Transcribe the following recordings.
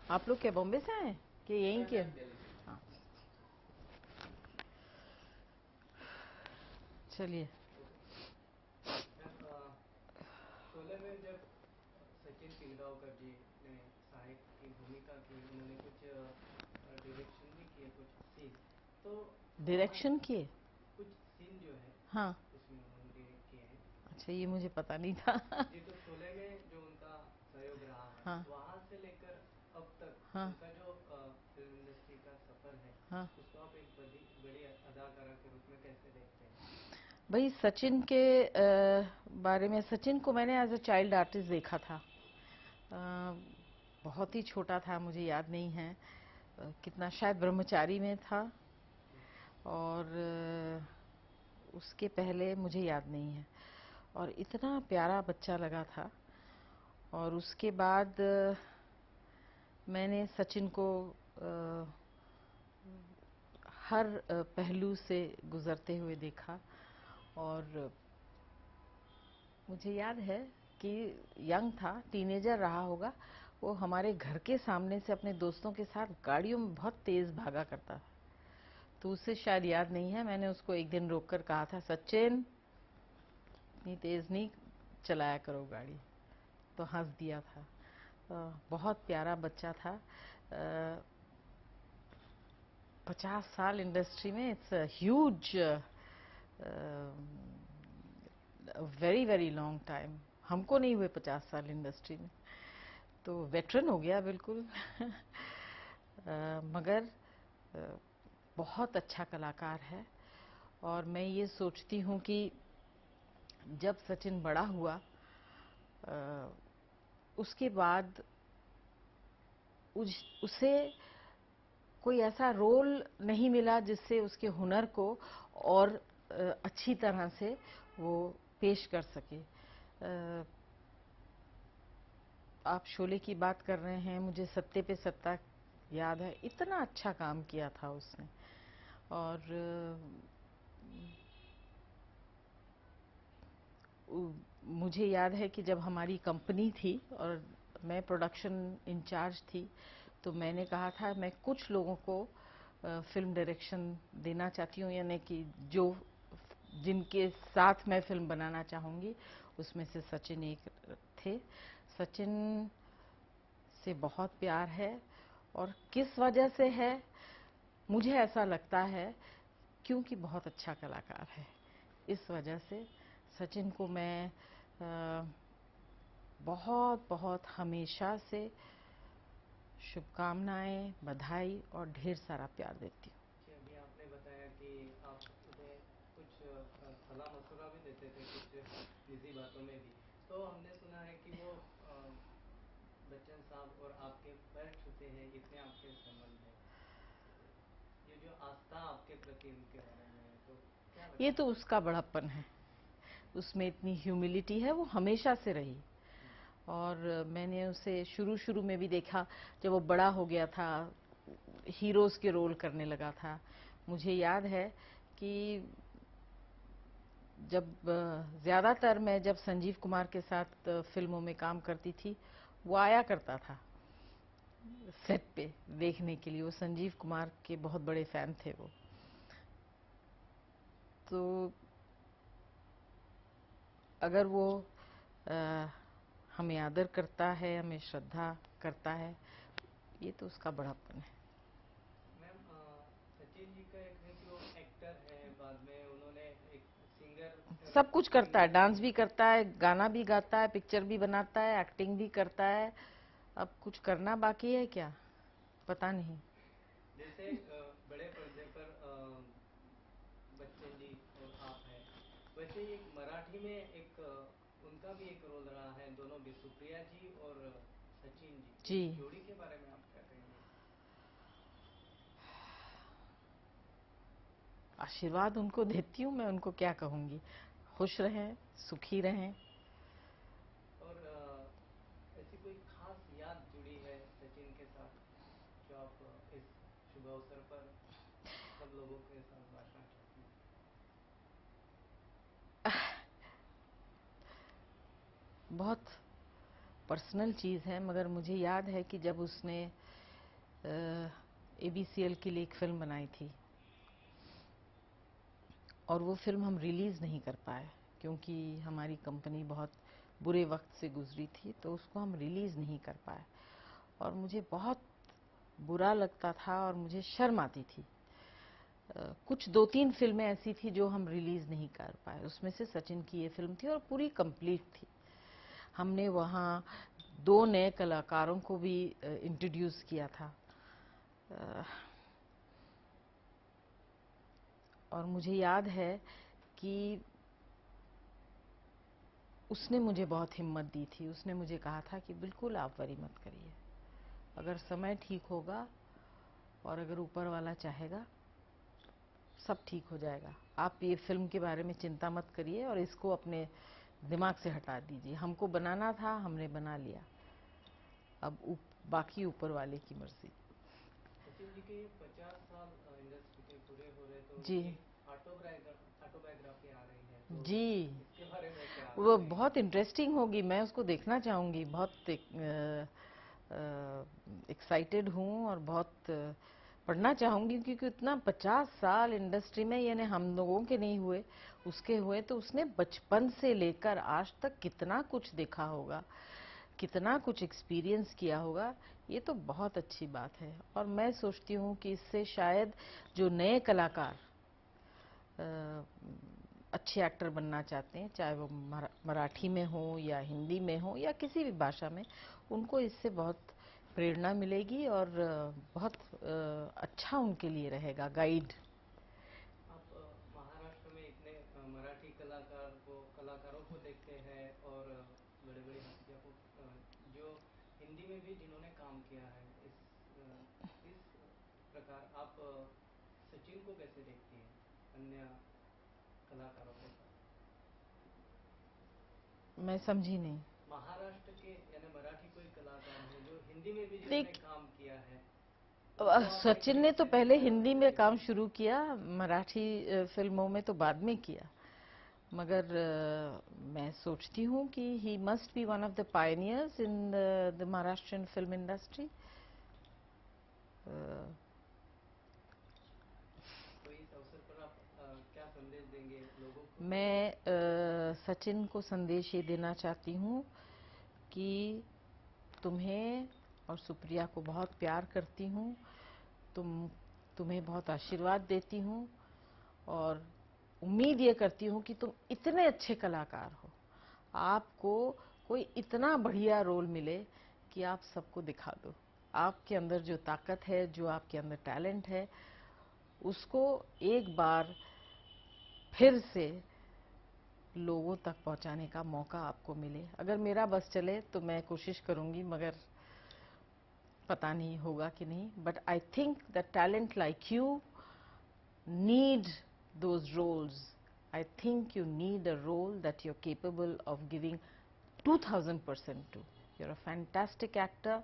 आप लोग क्या बॉम्बे से आए कि यहीं के? हाँ, चलिए। मैम, शोले में जब सचिन पिलगांवकर जी ने सहायक की भूमिका की, उन्होंने कुछ डायरेक्शन भी किए, कुछ सीन, तो वहाँ डायरेक्शन किए? कुछ सीन जो है हाँ। उसमें उन्होंने डायरेक्ट किए हैं। अच्छा, ये मुझे पता नहीं था। जी, तो शोले में जो उनका सहयोग रहा है, हाँ वहाँ से लेकर अब तक हाँ उनका जो फिल्म इंडस्ट्री का सफर है, हाँ। उसको आप एक बड़ी बड़ी अदाकारा के रूप में कैसे देखते हैं? भाई सचिन के बारे में, सचिन को मैंने एज अ चाइल्ड आर्टिस्ट देखा था। अ, बहुत ही छोटा था, मुझे याद नहीं है कितना, शायद ब्रह्मचारी में था। और उसके पहले मुझे याद नहीं है। और इतना प्यारा बच्चा लगा था। और उसके बाद मैंने सचिन को हर पहलू से गुजरते हुए देखा। और मुझे याद है कि यंग था, टीनेजर रहा होगा, वो हमारे घर के सामने से अपने दोस्तों के साथ गाड़ियों में बहुत तेज भागा करता था। तो उसे शायद याद नहीं है, मैंने उसको एक दिन रोककर कहा था, सचिन इतनी तेज नहीं चलाया करो गाड़ी। तो हंस दिया था। बहुत प्यारा बच्चा था। 50 साल इंडस्ट्री में, it's huge, very very long time. हमको नहीं हुए 50 साल इंडस्ट्री में, तो वेटरन हो गया बिल्कुल। मगर बहुत अच्छा कलाकार है। और मैं ये सोचती हूँ कि जब सचिन बड़ा हुआ, उसके बाद उसे कोई ऐसा रोल नहीं मिला जिससे उसके हुनर को और अच्छी तरह से वो पेश कर सके। आप शोले की बात कर रहे हैं, मुझे सत्ते पे सत्ता याद है, इतना अच्छा काम किया था उसने। और मुझे याद है कि जब हमारी कंपनी थी और मैं प्रोडक्शन इंचार्ज थी, तो मैंने कहा था मैं कुछ लोगों को फिल्म डायरेक्शन देना चाहती हूँ, यानी कि जो जिनके साथ मैं फिल्म बनाना चाहूँगी, उसमें से सचिन एक थे। सचिन से बहुत प्यार है। और किस वजह से है, मुझे ऐसा लगता है क्योंकि बहुत अच्छा कलाकार है। इस वजह से सचिन को मैं बहुत बहुत हमेशा से शुभकामनाएं, बधाई और ढेर सारा प्यार देती हूँ। जी, अभी आपने बताया कि आप उन्हें कुछ सलाह मशवरा भी देते थे, कुछ निजी बातों में भी। तो हमने सुना है कि वो बच्चन साहब और आपके पैर छूते हैं, इतने आपके संबंध हैं। तो ये जो आस्था आपके प्रति उनके बारे में है, तो क्या ये लगता तो है? उसका बड़प्पन है, उसमें इतनी ह्यूमिलिटी है, वो हमेशा से रही। और मैंने उसे शुरू शुरू में भी देखा, जब वो बड़ा हो गया था, हीरोज के रोल करने लगा था। मुझे याद है कि जब ज्यादातर मैं जब संजीव कुमार के साथ फिल्मों में काम करती थी, वो आया करता था सेट पे देखने के लिए। वो संजीव कुमार के बहुत बड़े फैन थे वो। तो अगर वो आ, हमें आदर करता है, हमें श्रद्धा करता है, ये तो उसका बड़ापन है। मैम, सचिन जी का एक है कि वो एक्टर है, बाद में उन्होंने एक सिंगर सब कुछ करता है, सिंगर भी डांस भी हैं। करता है, गाना भी गाता है, पिक्चर भी बनाता है, एक्टिंग भी करता है। अब कुछ करना बाकी है क्या, पता नहीं। जैसे बड़े पर्दे पर बच्चन जी और आप हैं, वैसे ही एक मराठी में एक उनका भी एक रोल रहा है, दोनों भी, सुप्रिया जी और सचिन जी, जी, उस जोड़ी के बारे में आप क्या कहेंगे? आशीर्वाद उनको देती हूँ मैं, उनको क्या कहूंगी। खुश रहें, सुखी रहें। और ऐसी कोई खास याद जुड़ी है सचिन के साथ जो आप इस शुभ अवसर पर सब लोगों के साथ बांटना चाहती हैं? बहुत पर्सनल चीज़ है, मगर मुझे याद है कि जब उसने ABCL के लिए एक फिल्म बनाई थी और वो फिल्म हम रिलीज़ नहीं कर पाए क्योंकि हमारी कंपनी बहुत बुरे वक्त से गुजरी थी, तो उसको हम रिलीज़ नहीं कर पाए और मुझे बहुत बुरा लगता था और मुझे शर्म आती थी। कुछ 2-3 फिल्में ऐसी थी जो हम रिलीज़ नहीं कर पाए, उसमें से सचिन की ये फिल्म थी और पूरी कंप्लीट थी। हमने वहाँ 2 नए कलाकारों को भी इंट्रोड्यूस किया था और मुझे याद है कि उसने मुझे बहुत हिम्मत दी थी। उसने मुझे कहा था कि बिल्कुल आप वरी मत करिए, अगर समय ठीक होगा और अगर ऊपर वाला चाहेगा सब ठीक हो जाएगा। आप ये फिल्म के बारे में चिंता मत करिए और इसको अपने दिमाग से हटा दीजिए। हमको बनाना था, हमने बना लिया, अब बाकी ऊपर वाले की मर्जी। सचिन जी के 50 साल इंडस्ट्री के पूरे हो रहे, तो जी उनकी ऑटोबायोग्राफी आ रही है, तो जी, इसके बारे में क्या आप वो कहेंगे? बहुत इंटरेस्टिंग होगी, मैं उसको देखना चाहूँगी। बहुत एक्साइटेड हूँ और बहुत पढ़ना चाहूँगी क्योंकि इतना 50 साल इंडस्ट्री में, यानी हम लोगों के नहीं हुए, उसके हुए, तो उसने बचपन से लेकर आज तक कितना कुछ देखा होगा, कितना कुछ एक्सपीरियंस किया होगा। ये तो बहुत अच्छी बात है और मैं सोचती हूँ कि इससे शायद जो नए कलाकार अच्छे एक्टर बनना चाहते हैं, चाहे वो मराठी में हो या हिंदी में हो या किसी भी भाषा में, उनको इससे बहुत प्रेरणा मिलेगी और बहुत अच्छा उनके लिए रहेगा गाइड। आप महाराष्ट्र में इतने मराठी कलाकारों को देखते हैं और बड़े बड़े हस्तियों को, जो हिंदी में भी जिन्होंने काम किया है, इस प्रकार आप सचिन को कैसे देखती हैं अन्य कलाकारों के साथ? मैं समझी नहीं। महाराष्ट्र के यानी मराठी कोई कलाकार हैं जो हिंदी में भी जिन्होंने देख, काम किया है, उनको आपने सचिन किस ने तो पहले हिंदी में काम दृष्टि शुरू किया, मराठी फिल्मों में तो बाद में किया, मगर मैं सोचती हूँ कि he must be one of the pioneers in the Maharashtrian film industry. तो इस अवसर पर आप क्या संदेश देंगे लोगों को? मैं सचिन को संदेश ये देना चाहती हूँ कि तुम्हें और सुप्रिया को बहुत प्यार करती हूँ, तुम्हें बहुत आशीर्वाद देती हूँ और उम्मीद ये करती हूँ कि तुम इतने अच्छे कलाकार हो, आपको कोई इतना बढ़िया रोल मिले कि आप सबको दिखा दो। आपके अंदर जो ताकत है, जो आपके अंदर टैलेंट है, उसको एक बार फिर से लोगों तक पहुंचाने का मौका आपको मिले। अगर मेरा बस चले तो मैं कोशिश करूंगी, मगर पता नहीं होगा कि नहीं। But I think the talent like you need those roles. I think you need a role that you're capable of giving 2000% to. You're a fantastic actor.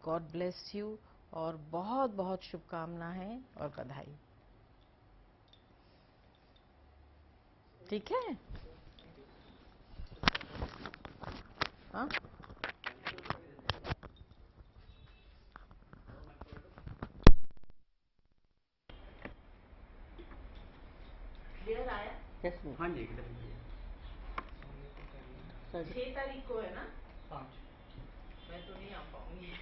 God bless you. और बहुत बहुत शुभकामनाएं और बधाई। ठीक है? हाँ, क्लियर आया? Yes ma'am. हाँ जी, एकदम बढ़िया। 6 तारीख को है ना? 5 मैं तो नहीं आ पाऊंगी।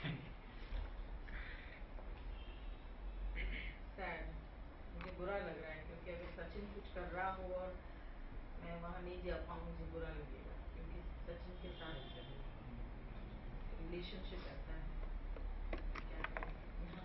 सैड, मुझे बुरा लग रहा है क्योंकि अगर सचिन कुछ कर रहा हो और मैं वहाँ नहीं जा पाऊँ, मुझे बुरा लगेगा क्योंकि सचिन के साथ रिलेशनशिप ऐसा है। क्या करें? यहाँ